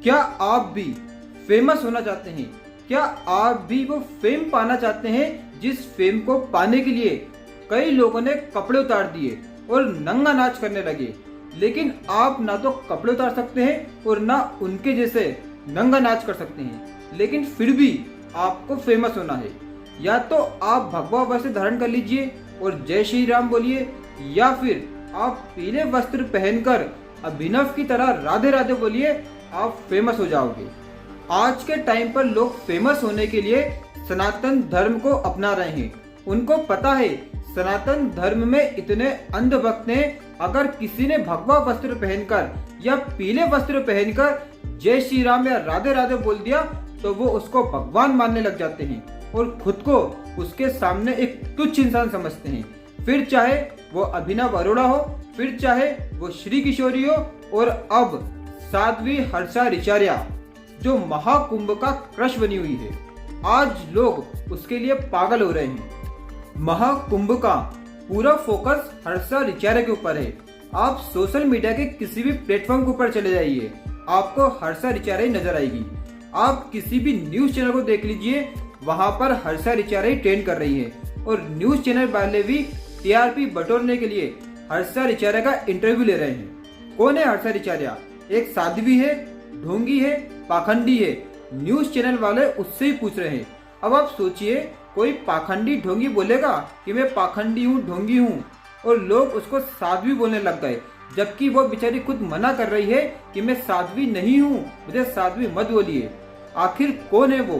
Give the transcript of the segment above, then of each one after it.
क्या आप भी फेमस होना चाहते हैं? क्या आप भी वो फेम पाना चाहते हैं जिस फेम को पाने के लिए कई लोगों ने कपड़े उतार दिए और नंगा नाच करने लगे, लेकिन आप ना तो कपड़े उतार सकते हैं और ना उनके जैसे नंगा नाच कर सकते हैं, लेकिन फिर भी आपको फेमस होना है। या तो आप भगवा वस्त्र धारण कर लीजिए और जय श्री राम बोलिए, या फिर आप पीले वस्त्र पहनकर अभिनव की तरह राधे राधे बोलिए, आप फेमस हो जाओगे। आज के टाइम पर लोग फेमस होने के लिए सनातन धर्म को अपना रहे हैं। उनको पता है सनातन धर्म में इतने अंधभक्त हैं, अगर किसी ने भगवा वस्त्र पहनकर या पीले वस्त्र पहनकर जय श्री राम या राधे राधे बोल दिया तो वो उसको भगवान मानने लग जाते हैं और खुद को उसके सामने एक तुच्छ इंसान समझते हैं। फिर चाहे वो अभिनव अरोड़ा हो, फिर चाहे वो श्री किशोरी हो, और अब साध्वी हर्षा रिचार्या जो महाकुंभ का क्रश बनी हुई है, आज लोग उसके लिए पागल हो रहे हैं। महाकुंभ का पूरा फोकस हर्षा रिचार्या के ऊपर है। आप सोशल मीडिया के किसी भी प्लेटफॉर्म के ऊपर चले जाइए, आपको हर्षा रिचार्या ही नजर आएगी। आप किसी भी न्यूज चैनल को देख लीजिए, वहां पर हर्षा रिचार्या ही ट्रेंड कर रही है, और न्यूज चैनल वाले भी टीआरपी बटोरने के लिए हर्षा रिचार्या का इंटरव्यू ले रहे हैं। कौन है हर्षा रिचार्या? एक साध्वी है, ढोंगी है, पाखंडी है। न्यूज चैनल वाले उससे ही पूछ रहे हैं। अब आप सोचिए, कोई पाखंडी ढोंगी बोलेगा कि मैं पाखंडी हूँ, ढोंगी हूँ, और लोग उसको साध्वी बोलने लग गए, जबकि वो बेचारी खुद मना कर रही है कि मैं साध्वी नहीं हूँ, मुझे साध्वी मत बोलिए। आखिर कौन है वो,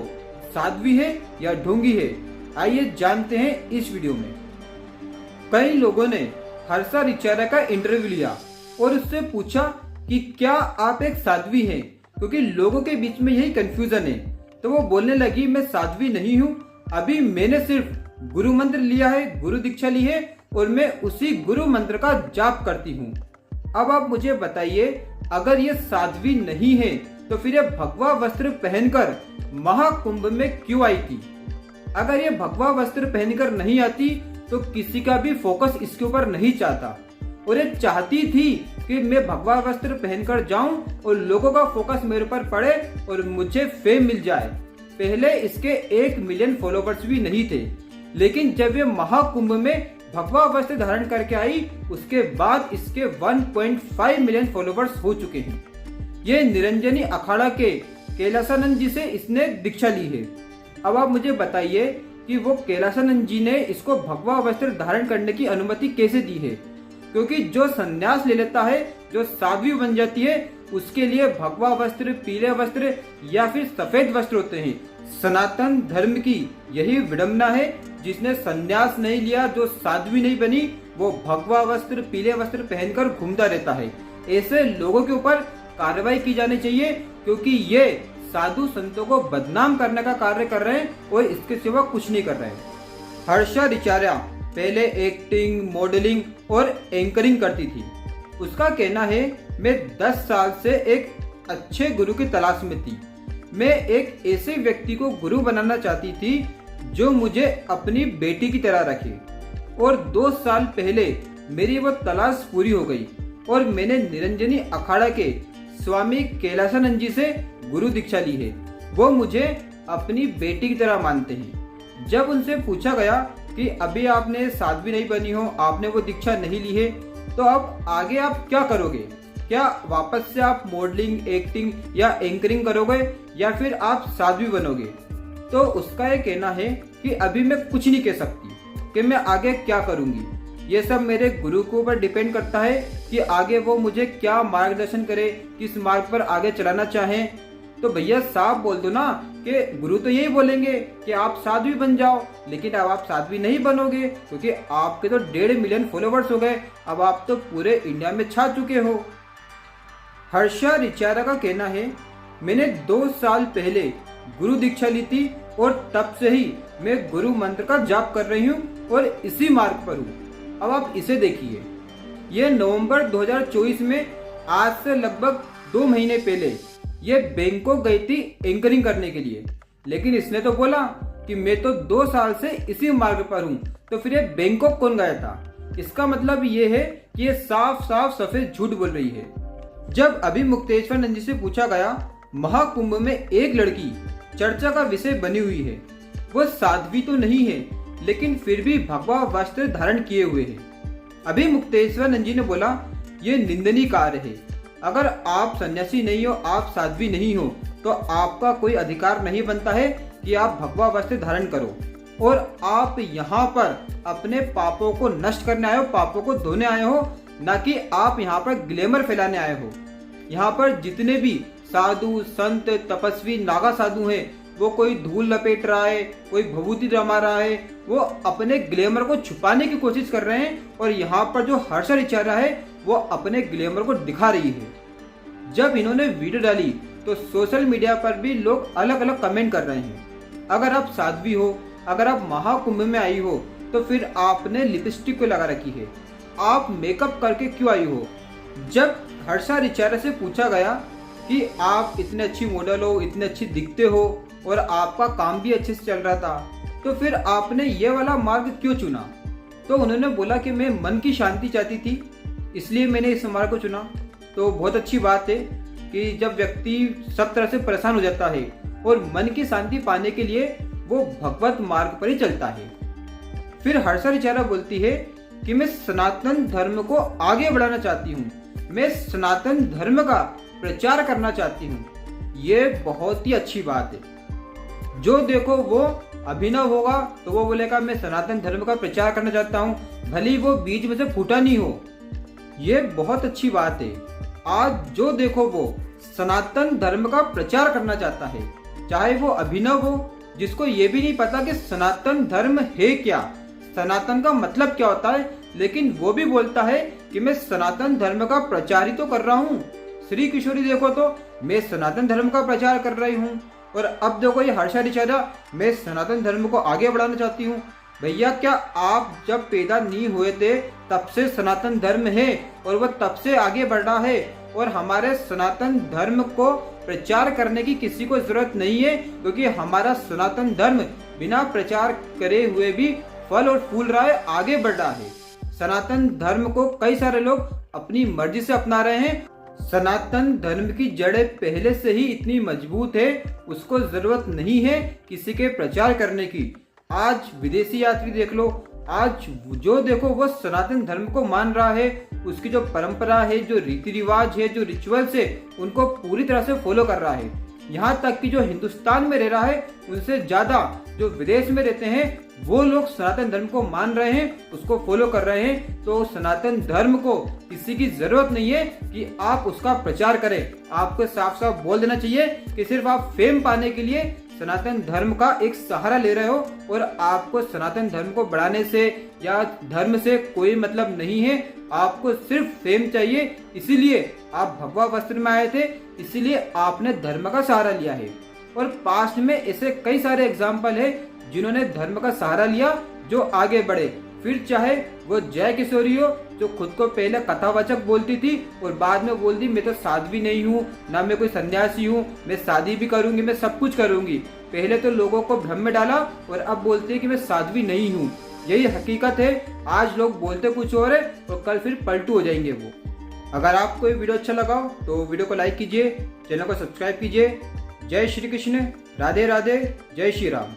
साध्वी है या ढोंगी है? आइए जानते हैं इस वीडियो में। कई लोगों ने हर्षा रिचार्या का इंटरव्यू लिया और उससे पूछा कि क्या आप एक साध्वी हैं, क्योंकि लोगों के बीच में यही कंफ्यूजन है। तो वो बोलने लगी, मैं साध्वी नहीं हूँ, अभी मैंने सिर्फ गुरु मंत्र लिया है, गुरु दीक्षा ली है, और मैं उसी गुरु मंत्र का जाप करती हूँ। अब आप मुझे बताइए, अगर ये साध्वी नहीं है तो फिर ये भगवा वस्त्र पहनकर महाकुंभ में क्यों आई थी? अगर ये भगवा वस्त्र पहनकर नहीं आती तो किसी का भी फोकस इसके ऊपर नहीं चाहता, और ये चाहती थी कि मैं भगवा वस्त्र पहनकर जाऊं और लोगों का फोकस मेरे ऊपर पड़े और मुझे फेम मिल जाए। पहले इसके 1 मिलियन फॉलोवर्स भी नहीं थे, लेकिन जब ये महाकुंभ में भगवा वस्त्र धारण करके आई, उसके बाद इसके 1.5 मिलियन फॉलोवर्स हो चुके हैं। ये निरंजनी अखाड़ा के कैलासानंद जी से इसने दीक्षा ली है। अब आप मुझे बताइए कि वो कैलासानंद जी ने इसको भगवा वस्त्र धारण करने की अनुमति कैसे दी है? क्योंकि जो संन्यास ले लेता है, जो साध्वी बन जाती है, उसके लिए भगवा वस्त्र, पीले वस्त्र या फिर सफेद वस्त्र होते हैं। सनातन धर्म की यही विडंबना है, जिसने संन्यास नहीं लिया, जो साध्वी नहीं बनी, वो भगवा वस्त्र, पीले वस्त्र पहनकर घूमता रहता है। ऐसे लोगों के ऊपर कार्रवाई की जानी चाहिए, क्योंकि ये साधु संतों को बदनाम करने का कार्य कर रहे हैं और इसके सिवा कुछ नहीं कर रहे हैं। हर्षा रिचार्या पहले एक्टिंग, मॉडलिंग और एंकरिंग करती थी। उसका कहना है, मैं 10 साल से एक अच्छे गुरु की तलाश में थी। मैं एक ऐसे व्यक्ति को गुरु बनाना चाहती थी जो मुझे अपनी बेटी की तरह रखे, और 2 साल पहले मेरी वो तलाश पूरी हो गई और मैंने निरंजनी अखाड़ा के स्वामी कैलासानंद जी से गुरु दीक्षा ली है। वो मुझे अपनी बेटी की तरह मानते हैं। जब उनसे पूछा गया कि अभी आपने साध्वी नहीं बनी हो, आपने वो दीक्षा नहीं ली है, तो अब आगे आप क्या करोगे? क्या वापस से आप मॉडलिंग, एक्टिंग या एंकरिंग करोगे, या फिर आप साध्वी बनोगे? तो उसका ये कहना है कि अभी मैं कुछ नहीं कह सकती कि मैं आगे क्या करूंगी। ये सब मेरे गुरु के ऊपर डिपेंड करता है कि आगे वो मुझे क्या मार्गदर्शन करे, किस मार्ग पर आगे चलाना चाहें। तो भैया साफ बोल दो ना कि गुरु तो यही बोलेंगे कि आप साध्वी बन जाओ, लेकिन अब आप साध्वी नहीं बनोगे, क्योंकि आपके तो 1.5 मिलियन फॉलोवर्स हो गए, अब आप तो पूरे इंडिया में छा चुके हो। हर्षा रिचार्या का कहना है, मैंने 2 साल पहले गुरु दीक्षा ली थी और तब से ही मैं गुरु मंत्र का जाप कर रही हूँ और इसी मार्ग पर हूँ। अब आप इसे देखिए, ये नवंबर 2024 में, आज से लगभग 2 महीने पहले ये बैंकॉक गई थी एंकरिंग करने के लिए, लेकिन इसने तो बोला कि मैं तो 2 साल से इसी मार्ग पर हूँ, तो फिर ये बैंकॉक कौन गया था? इसका मतलब ये है कि ये साफ साफ सफेद झूठ बोल रही है। जब अभी मुक्तेश्वर नंद जी से पूछा गया महाकुंभ में एक लड़की चर्चा का विषय बनी हुई है। वो साध्वी तो नहीं है, लेकिन फिर भी भगवा वस्त्र धारण किए हुए है। अभी मुक्तेश्वरानंद जी ने बोला, ये निंदनीय कार्य है। अगर आप सन्यासी नहीं हो, आप साध्वी नहीं हो, तो आपका कोई अधिकार नहीं बनता है कि आप भगवा वस्त्र धारण करो। और आप यहाँ पर अपने पापों को नष्ट करने आए हो, पापों को धोने आए हो, ना कि आप यहाँ पर ग्लैमर फैलाने आए हो। यहाँ पर जितने भी साधु संत तपस्वी नागा साधु हैं, वो कोई धूल लपेट रहा है, कोई भभूति रमा रहा है, वो अपने ग्लैमर को छुपाने की कोशिश कर रहे हैं। और यहाँ पर जो हर्षा ऋचा है वो अपने ग्लैमर को दिखा रही है। जब इन्होंने वीडियो डाली तो सोशल मीडिया पर भी लोग अलग अलग कमेंट कर रहे हैं। अगर आप साध्वी हो, अगर आप महाकुंभ में आई हो, तो फिर आपने लिपस्टिक क्यों लगा रखी है? आप मेकअप करके क्यों आई हो? जब हर्षा ऋचा से पूछा गया कि आप इतने अच्छी मॉडल हो, इतने अच्छी दिखते हो और आपका काम भी अच्छे से चल रहा था, तो फिर आपने ये वाला मार्ग क्यों चुना? तो उन्होंने बोला कि मैं मन की शांति चाहती थी, इसलिए मैंने इस मार्ग को चुना। तो बहुत अच्छी बात है कि जब व्यक्ति सब तरह से परेशान हो जाता है और मन की शांति पाने के लिए वो भगवत मार्ग पर ही चलता है। फिर हर्षा ऋचा बोलती है कि मैं सनातन धर्म को आगे बढ़ाना चाहती हूँ, मैं सनातन धर्म का प्रचार करना चाहती हूँ। ये बहुत ही अच्छी बात है। जो देखो वो अभिनव होगा तो वो बोलेगा मैं सनातन धर्म का प्रचार करना चाहता हूँ, भले ही वो बीच में से फूटा नहीं हो। ये बहुत अच्छी बात है। आज जो देखो वो सनातन धर्म का प्रचार करना चाहता है, चाहे वो अभिनव हो जिसको ये भी नहीं पता कि सनातन धर्म है क्या, सनातन का मतलब क्या होता है, लेकिन वो भी बोलता है कि मैं सनातन धर्म का प्रचार ही तो कर रहा हूँ। श्री किशोरी देखो तो मैं सनातन धर्म का प्रचार कर रही हूँ। और अब देखो ये हर्षा ऋचा, मैं सनातन धर्म को आगे बढ़ाना चाहती हूँ। भैया, क्या आप जब पैदा नहीं हुए थे तब से सनातन धर्म है और वह तब से आगे बढ़ रहा है? और हमारे सनातन धर्म को प्रचार करने की किसी को जरूरत नहीं है, क्योंकि हमारा सनातन धर्म बिना प्रचार करे हुए भी फल और फूल रहा है, आगे बढ़ रहा है। सनातन धर्म को कई सारे लोग अपनी मर्जी से अपना रहे हैं। सनातन धर्म की जड़ें पहले से ही इतनी मजबूत है, उसको जरूरत नहीं है किसी के प्रचार करने की। आज विदेशी यात्री देख लो, आज जो देखो वो सनातन धर्म को मान रहा है, उसकी जो परंपरा है, जो रीति रिवाज है, जो रिचुअल्स है, उनको पूरी तरह से फॉलो कर रहा है। यहाँ तक कि जो हिंदुस्तान में रह रहा है उनसे ज्यादा जो विदेश में रहते हैं वो लोग सनातन धर्म को मान रहे हैं, उसको फॉलो कर रहे हैं। तो सनातन धर्म को किसी की जरूरत नहीं है कि आप उसका प्रचार करें। आपको साफ साफ बोल देना चाहिए कि सिर्फ आप फेम पाने के लिए सनातन धर्म का एक सहारा ले रहे हो और आपको सनातन धर्म को बढ़ाने से या धर्म से कोई मतलब नहीं है। आपको सिर्फ फेम चाहिए, इसीलिए आप भगवा वस्त्र में आए थे, इसीलिए आपने धर्म का सहारा लिया है। और पास्ट में ऐसे कई सारे एग्जाम्पल है जिन्होंने धर्म का सहारा लिया, जो आगे बढ़े। फिर चाहे वो जय किशोरी हो, जो खुद को पहले कथावाचक बोलती थी और बाद में बोलती मैं तो साध्वी नहीं हूँ, ना मैं कोई सन्यासी हूँ, मैं शादी भी करूंगी, मैं सब कुछ करूंगी। पहले तो लोगों को भ्रम में डाला और अब बोलते हैं कि मैं साध्वी नहीं हूँ। यही हकीकत है। आज लोग बोलते कुछ और है और कल फिर पलटू हो जाएंगे वो। अगर आपको ये वीडियो अच्छा लगा तो वीडियो को लाइक कीजिए, चैनल को सब्सक्राइब कीजिए। जय श्री कृष्ण, राधे राधे, जय श्री राम।